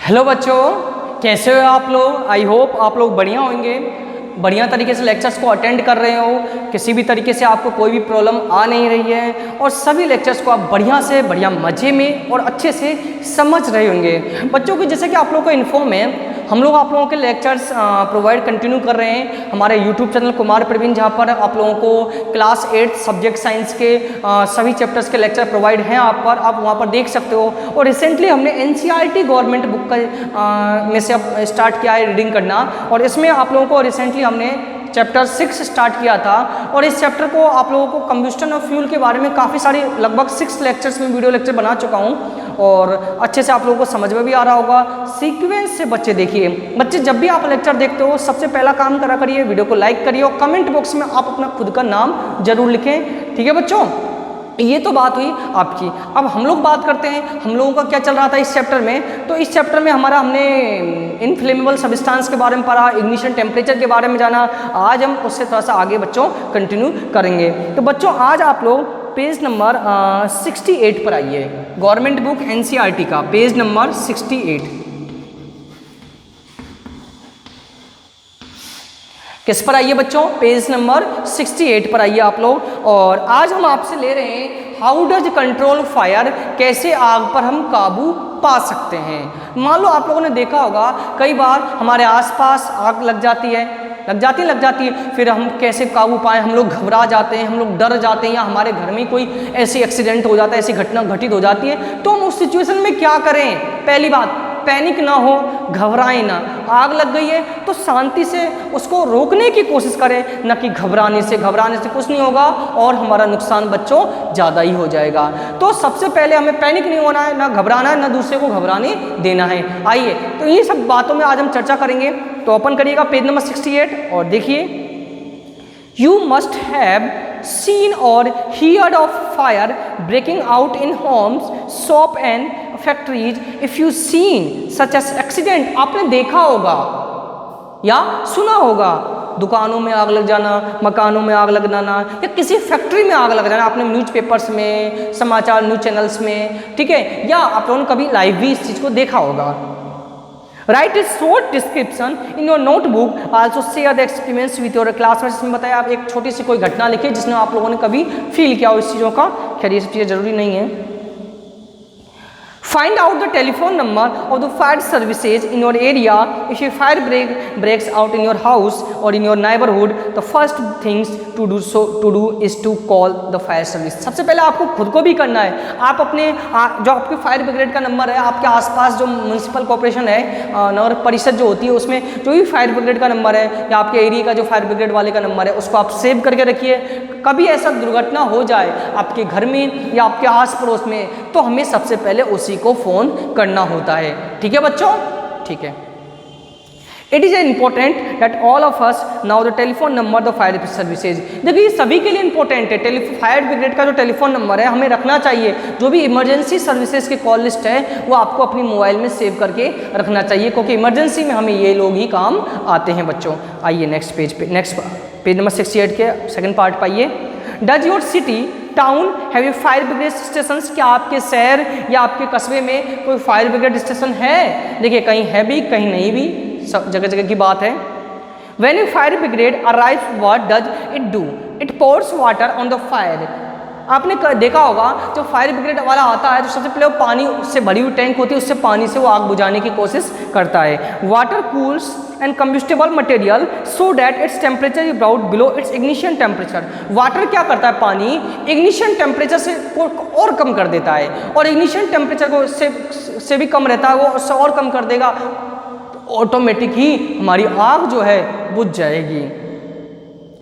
Hello बच्चों, कैसे हो आप लोग। आई होप आप लोग बढ़िया होंगे, बढ़िया तरीके से लेक्चर्स को अटेंड कर रहे हो, किसी भी तरीके से आपको कोई भी प्रॉब्लम आ नहीं रही है और सभी लेक्चर्स को आप बढ़िया से बढ़िया मज़े में और अच्छे से समझ रहे होंगे। बच्चों की जैसे कि आप लोगों को इन्फॉर्म है, हम लोग आप लोगों के लेक्चर्स प्रोवाइड कंटिन्यू कर रहे हैं हमारे यूट्यूब चैनल कुमार प्रवीण, जहाँ पर आप लोगों को क्लास 8 सब्जेक्ट साइंस के सभी चैप्टर्स के लेक्चर प्रोवाइड हैं आप वहाँ पर देख सकते हो। और रिसेंटली हमने एनसीईआरटी गवर्नमेंट बुक का में से अब स्टार्ट किया है रीडिंग करना, और इसमें आप लोगों को रिसेंटली हमने चैप्टर 6 स्टार्ट किया था। और इस चैप्टर को आप लोगों को कंबस्टन ऑफ फ्यूल के बारे में काफ़ी सारी लगभग 6 लेक्चर्स में वीडियो लेक्चर बना चुका हूँ और अच्छे से आप लोगों को समझ में भी आ रहा होगा। सीक्वेंस से बच्चे देखिए, बच्चे जब भी आप लेक्चर देखते हो सबसे पहला काम करा करिए, वीडियो को लाइक करिए और कमेंट बॉक्स में आप अपना खुद का नाम जरूर लिखें। ठीक है बच्चों, ये तो बात हुई आपकी। अब हम लोग बात करते हैं हम लोगों का क्या चल रहा था इस चैप्टर में। तो इस चैप्टर में हमने इनफ्लेमेबल सब्सटेंस के बारे में पढ़ा, इग्निशन टेम्परेचर के बारे में जाना। आज हम उससे थोड़ा सा आगे बच्चों कंटिन्यू करेंगे। तो बच्चों आज आप लोग पेज नंबर 68 पर आइए, गवर्नमेंट बुक एनसीईआरटी का पेज नंबर 68। किस पर आइए बच्चों, पेज नंबर 68 पर आइए आप लोग। और आज हम आपसे ले रहे हैं हाउ डज कंट्रोल फायर, कैसे आग पर हम काबू पा सकते हैं। मान लो आप लोगों ने देखा होगा कई बार हमारे आसपास आग लग जाती है, फिर हम कैसे काबू पाएं। हम लोग घबरा जाते हैं, हम लोग डर जाते हैं, या हमारे घर में कोई ऐसी एक्सीडेंट हो जाता है, ऐसी घटना घटित हो जाती है, तो हम उस सिचुएशन में क्या करें। पहली बात, पैनिक ना हो, घबराएं ना। आग लग गई है तो शांति से उसको रोकने की कोशिश करें, न कि घबराने से कुछ नहीं होगा और हमारा नुकसान बच्चों ज़्यादा ही हो जाएगा। तो सबसे पहले हमें पैनिक नहीं होना है, ना घबराना है, ना दूसरे को घबराने देना है। आइए तो ये सब बातों में आज हम चर्चा करेंगे। तो ओपन करिएगा पेज नंबर 68 और देखिए, you must have seen or heard of fire breaking out in homes, shop and factories. If you seen such as accident, आपने देखा होगा या सुना होगा दुकानों में आग लग जाना, मकानों में आग लग जाना, या किसी फैक्ट्री में आग लग जाना, आपने न्यूज़पेपर्स में, समाचार न्यूज़ चैनल्स में, ठीक है, या आप लोगों ने कभी लाइव भी इस चीज़ को देखा होगा। Right A short description in your notebook, also share the experience with your classmates. इसमें बताया आप एक छोटी सी कोई घटना लिखिए जिसमें आप लोगों ने कभी फील किया हो इस चीज़ों का। खैर ये सब चीज़ें जरूरी नहीं है। Find out the telephone number of the fire services in your area. If a fire breaks out in your house or in your neighborhood, the first things to do is to call the fire service. सबसे पहले आपको खुद को भी करना है। आप अपने जो आपके फायर ब्रिगेड का नंबर है, आपके आसपास जो म्यूनसिपल कॉर्पोरेशन है, नगर परिषद जो होती है, उसमें जो भी फायर ब्रिगेड का नंबर है या आपके एरिया का जो फायर ब्रिगेड वाले का नंबर है, उसको आप सेव करके रखिए। कभी ऐसा दुर्घटना हो जाए आपके घर में या आपके आस पड़ोस में, तो हमें सबसे पहले उसी को फ़ोन करना होता है। ठीक है बच्चों, ठीक है। It is important that all of us now the telephone number the fire services. देखिए सभी के लिए इंपॉर्टेंट है। फायर ब्रिगेड का जो टेलीफोन नंबर है हमें रखना चाहिए। जो भी इमरजेंसी सर्विसेज की कॉल लिस्ट है वो आपको अपनी मोबाइल में सेव करके रखना चाहिए, क्योंकि इमरजेंसी में हमें ये लोग ही काम आते हैं बच्चों। आइए नेक्स्ट पेज नंबर 68 के सेकंड पार्ट पाइए। Does your city town have a fire brigade station? क्या आपके शहर या आपके कस्बे में कोई फायर ब्रिगेड स्टेशन है? देखिए कहीं है भी कहीं नहीं भी, सब जगह जगह की बात है। When a fire brigade arrives, what does it do? It pours water on the fire. आपने देखा होगा जब फायर ब्रिगेड वाला आता है तो सबसे पहले वो पानी से भरी हुई टैंक होती है, उससे पानी से वो आग बुझाने की कोशिश करता है। Water cools and combustible material so that its temperature is brought below it's ignition temperature. Water क्या करता है, पानी इग्निशन टेम्परेचर से और कम कर देता है, और इग्निशन टेम्परेचर को से भी कम रहता है, वो उससे और कम कर देगा, तो ऑटोमेटिक ही हमारी आग जो है बुझ जाएगी।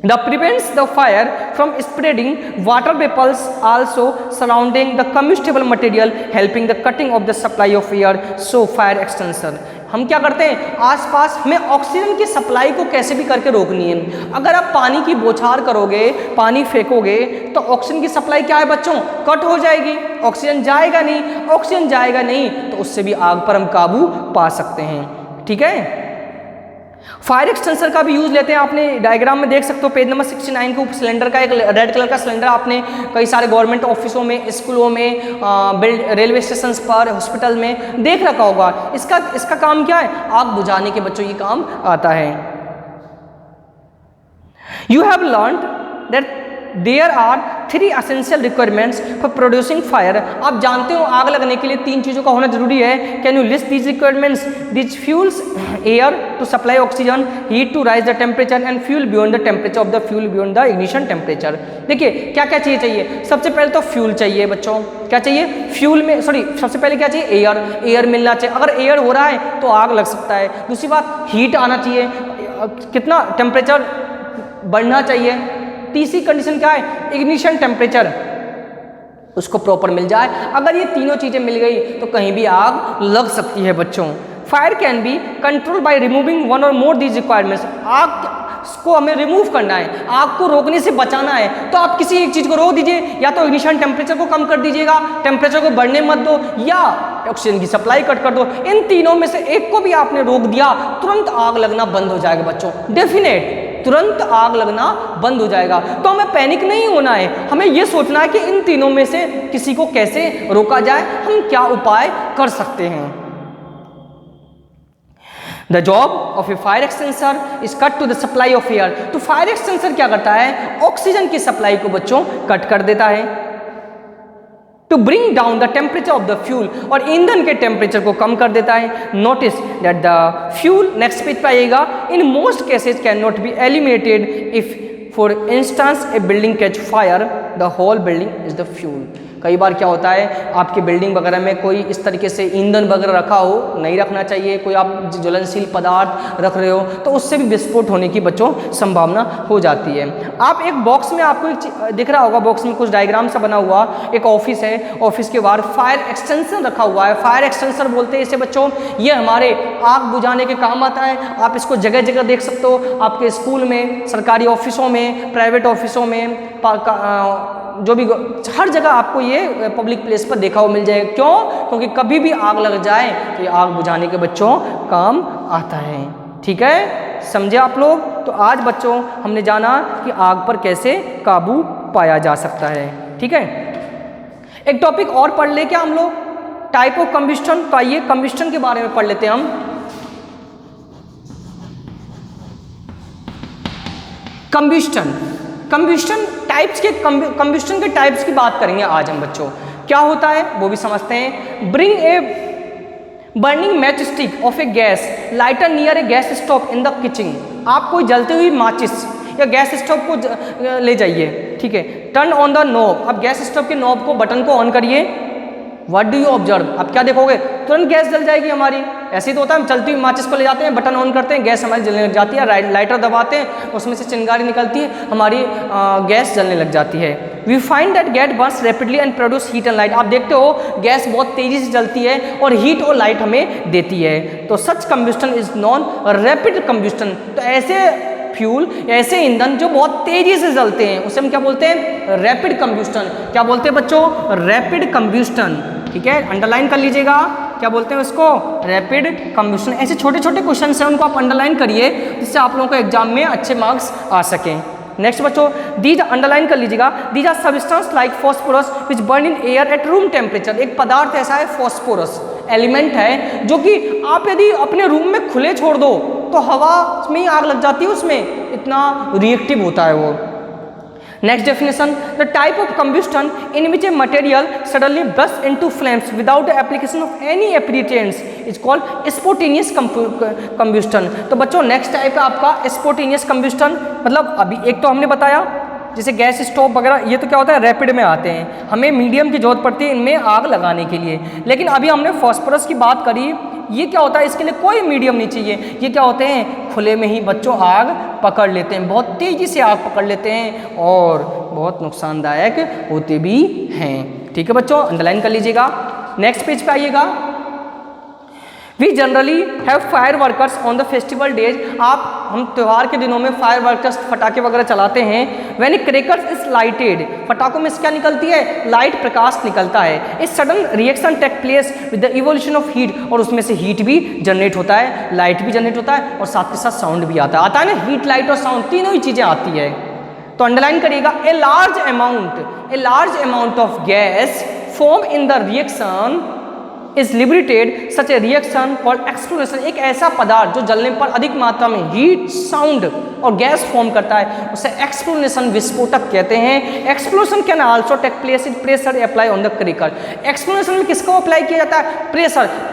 The prevents the fire from spreading. Water vapors also surrounding the combustible material, helping the cutting of the supply of air. So fire extinguisher. हम क्या करते हैं, आसपास हमें ऑक्सीजन की सप्लाई को कैसे भी करके रोकनी है। अगर आप पानी की बौछार करोगे, पानी फेंकोगे, तो ऑक्सीजन की सप्लाई क्या है बच्चों, कट हो जाएगी, ऑक्सीजन जाएगा नहीं, तो उससे भी आग पर हम काबू पा सकते हैं। ठीक है। फायर एक्सटेंसर का भी यूज़ लेते हैं, आपने डायग्राम में देख सकते हो पेज नंबर 69 के ऊपर सिलेंडर का एक रेड कलर का सिलेंडर आपने कई सारे गवर्नमेंट ऑफिसों में, स्कूलों में, रेलवे स्टेशन पर, हॉस्पिटल में देख रखा होगा। इसका काम क्या है? आग बुझाने के बच्चों ये काम आता है। You have learned that there are 3 essential requirements for producing fire. आप जानते हो आग लगने के लिए 3 चीज़ों का होना जरूरी है। Can you list these requirements? These fuels air to supply oxygen, heat to raise the temperature and fuel beyond the temperature of the fuel beyond the ignition temperature. देखिए क्या क्या चीज़ चाहिए। सबसे पहले तो फ्यूल चाहिए बच्चों। क्या चाहिए? फ्यूल में सबसे पहले क्या चाहिए? एयर मिलना चाहिए। अगर एयर हो रहा है तो आग लग सकता है। दूसरी बात हीट आना चाहिए, कितना टेम्परेचर बढ़ना चाहिए। तीसरी कंडीशन क्या है? इग्निशन टेम्परेचर उसको प्रॉपर मिल जाए। अगर ये तीनों चीज़ें मिल गई तो कहीं भी आग लग सकती है बच्चों। Fire can be control by removing one और मोर दीज रिक्वायरमेंट्स। आग को हमें रिमूव करना है, आग को रोकने से बचाना है, तो आप किसी एक चीज़ को रोक दीजिए। या तो इग्निशन टेम्परेचर को कम कर दीजिएगा, टेम्परेचर को बढ़ने मत दो, या ऑक्सीजन की सप्लाई कट कर दो। इन तीनों में से एक को भी आपने रोक दिया, तुरंत आग लगना बंद हो जाएगा बच्चों। डेफिनेट तुरंत आग लगना बंद हो जाएगा। तो हमें पैनिक नहीं होना है, हमें यह सोचना है कि इन तीनों में से किसी को कैसे रोका जाए, हम क्या उपाय कर सकते हैं। The job of a fire extinguisher is cut to the supply of air. तो फायर एक्सटेंसर क्या करता है? ऑक्सीजन की सप्लाई को बच्चों कट कर देता है। To bring down the temperature of the fuel, और ईंधन के टेम्परेचर को कम कर देता है। Notice that the fuel, next page पे आइएगा, in most cases can not be eliminated if for instance a building catch fire the whole building is the fuel. कई बार क्या होता है आपकी बिल्डिंग वगैरह में कोई इस तरीके से ईंधन वगैरह रखा हो, नहीं रखना चाहिए। कोई आप ज्वलनशील पदार्थ रख रहे हो तो उससे भी विस्फोट होने की बच्चों संभावना हो जाती है। आप एक बॉक्स में आपको एक दिख रहा होगा, बॉक्स में कुछ डायग्राम सा बना हुआ एक ऑफिस है, ऑफिस के बाहर फायर एक्सटेंसर रखा हुआ है। फायर एक्सटेंसर बोलते हैं इसे बच्चों, ये हमारे आग बुझाने के काम आता है। आप इसको जगह जगह देख सकते हो, आपके स्कूल में, सरकारी ऑफिसों में, प्राइवेट ऑफिसों में, जो भी हर जगह आपको ये पब्लिक प्लेस पर देखा हुआ मिल जाएगा। क्यों? क्योंकि कभी भी आग लग जाए तो ये आग बुझाने के बच्चों काम आता है। ठीक है, समझे आप लोग? तो आज बच्चों हमने जाना कि आग पर कैसे काबू पाया जा सकता है। ठीक है, एक टॉपिक और पढ़ ले क्या हम लोग, टाइप ऑफ कंबस्टन। तो आइए कंबस्टन के बारे में पढ़ लेते हैं हम। कंबस्टन टाइप्स के, कंबस्टन के टाइप्स की बात करेंगे आज हम बच्चों। क्या होता है वो भी समझते हैं। Bring a burning match stick of A gas lighter near A gas stove in the kitchen. आप कोई जलती हुई माचिस या गैस स्टोव को ले जाइए। ठीक है, टर्न ऑन द नॉब। अब गैस स्टोव के नॉब को, बटन को ऑन करिए। What do you observe? आप क्या देखोगे? तुरंत गैस जल जाएगी हमारी। ऐसे ही तो होता है, हम चलती हुई माचिस को ले जाते हैं, बटन ऑन करते हैं, गैस हमारी जलने लग जाती है। लाइटर दबाते हैं, उसमें से चिंगारी निकलती है, हमारी गैस जलने लग जाती है। We find that gas burns rapidly and produce heat and light. आप देखते हो गैस बहुत तेजी से जलती है और हीट और लाइट हमें देती है। तो such combustion is non rapid combustion. तो ऐसे फ्यूल, ऐसे ईंधन जो बहुत तेजी से जलते हैं उसे हम क्या बोलते हैं? Rapid combustion. क्या बोलते हैं बच्चों? Rapid combustion. ठीक है, अंडरलाइन कर लीजिएगा, क्या बोलते हैं उसको? Rapid combustion. ऐसे छोटे छोटे क्वेश्चन हैं, उनको आप अंडरलाइन करिए जिससे आप लोगों को एग्जाम में अच्छे मार्क्स आ सकें। नेक्स्ट बच्चों, दीज अंडरलाइन कर लीजिएगा, these are substance like phosphorus which burn in air at room temperature. एक पदार्थ ऐसा है, फॉस्फोरस एलिमेंट है, जो कि आप यदि अपने रूम में खुले छोड़ दो तो हवा में ही आग लग जाती है, उसमें इतना रिएक्टिव होता है वो। Next definition, the type of combustion in which a material suddenly bursts into flames without the application of any appurtenance is called spontaneous combustion। तो बच्चों नेक्स्ट टाइप है आपका spontaneous combustion। मतलब अभी एक तो हमने बताया जैसे गैस स्टोव वगैरह, ये तो क्या होता है? रैपिड में आते हैं, हमें मीडियम की जरूरत पड़ती है इनमें आग लगाने के लिए। लेकिन अभी हमने फॉस्फोरस की बात करी, ये क्या होता है? इसके लिए कोई मीडियम नहीं चाहिए। ये क्या होते हैं? खुले में ही बच्चों आग पकड़ लेते हैं, बहुत तेज़ी से आग पकड़ लेते हैं और बहुत नुकसानदायक होते भी हैं। ठीक है बच्चों, अंडरलाइन कर लीजिएगा। नेक्स्ट पेज पे आइएगा। We generally have fire workers on the festival days. हम त्यौहार के दिनों में फायर वर्कर्स पटाखे वगैरह चलाते हैं। When A crackers is lighted, पटाखों में से क्या निकलती है? लाइट, प्रकाश निकलता है। इस sudden reaction take place with the evolution of heat, और उसमें से हीट भी जनरेट होता है, लाइट भी जनरेट होता है और साथ के साथ साउंड भी आता है ना, हीट, लाइट और साउंड तीनों ही चीज़ें आती है। तो अंडरलाइन करिएगा, a large amount of gas form in the reaction is liberated, such a reaction called explosion. एक ऐसा पदार्थ जो जलने पर अधिक मात्रा में हीट, साउंड और गैस फॉर्म करता है, उसे एक्सप्लोजन, विस्फोटक कहते हैं। Explosion can also take place is pressure apply on the cracker. Explosion में किसको अप्लाई किया जाता है?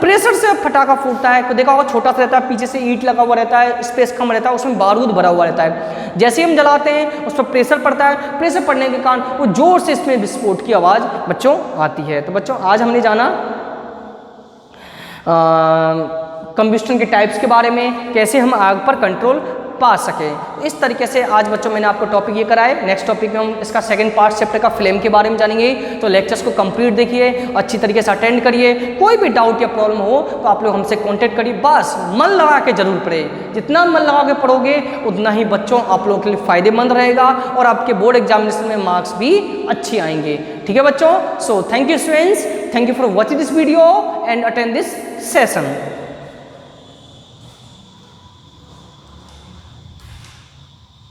प्रेशर से फटाखा फूटता है। तो देखा होगा छोटा सा रहता है, पीछे से ईंट लगा हुआ रहता है, स्पेस कम रहता है, उसमें बारूद भरा हुआ रहता है। जैसे ही हम जलाते हैं उस पर प्रेशर पड़ता है, प्रेशर पड़ने के कारण वो जोर से इसमें विस्फोट की आवाज़ बच्चों आती है। तो बच्चों आज हमने जाना कंबस्टन के टाइप्स के बारे में, कैसे हम आग पर कंट्रोल पा सकें। इस तरीके से आज बच्चों मैंने आपको टॉपिक ये कराए। नेक्स्ट टॉपिक में हम इसका सेकंड पार्ट चैप्टर का फ्लेम के बारे में जानेंगे। तो लेक्चर्स को कंप्लीट देखिए, अच्छी तरीके से अटेंड करिए। कोई भी डाउट या प्रॉब्लम हो तो आप लोग हमसे कांटेक्ट करिए। बस मन लगा के जरूर पढ़े, जितना मन लगा के पढ़ोगे उतना ही बच्चों आप लोगों के लिए फ़ायदेमंद रहेगा और आपके बोर्ड एग्जामिनेशन में मार्क्स भी अच्छे आएंगे। ठीक है बच्चों? So thank you students, thank you for watching this video and attend this session।